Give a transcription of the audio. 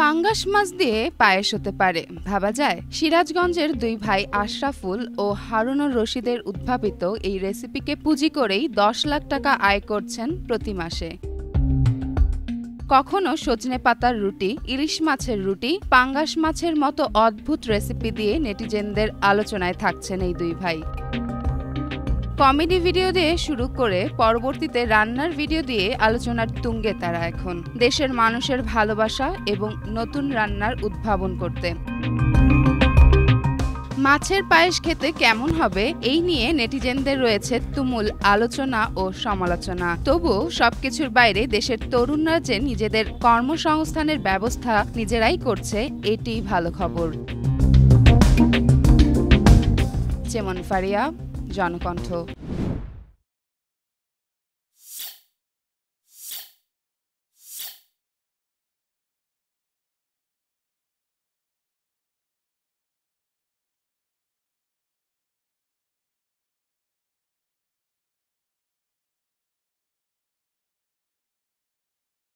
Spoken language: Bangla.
পাঙ্গাস মাছ দিয়ে পায়েস হতে পারে, ভাবা যায়? সিরাজগঞ্জের দুই ভাই আশরাফুল ও হারুনুর রশিদের উদ্ভাবিত এই রেসিপিকে পুঁজি করেই ১০ লাখ টাকা আয় করছেন প্রতি মাসে। কখনো সজনে পাতার রুটি, ইলিশ মাছের রুটি, পাঙ্গাস মাছের মতো অদ্ভুত রেসিপি দিয়ে নেটিজেনদের আলোচনায় থাকছেন এই দুই ভাই। কমেডি ভিডিও দিয়ে শুরু করে পরবর্তীতে রান্নার ভিডিও দিয়ে আলোচনার তুঙ্গে তারা এখন, দেশের মানুষের ভালোবাসা এবং নতুন রান্নার উদ্ভাবন করতে। মাছের পায়েস খেতে কেমন হবে এই নিয়ে নেটিজেনদের রয়েছে তুমুল আলোচনা ও সমালোচনা। তবুও সবকিছুর বাইরে দেশের তরুণরা যে নিজেদের কর্মসংস্থানের ব্যবস্থা নিজেরাই করছে, এটিই ভালো খবর। যেমন ফারিয়া, জনকণ্ঠ।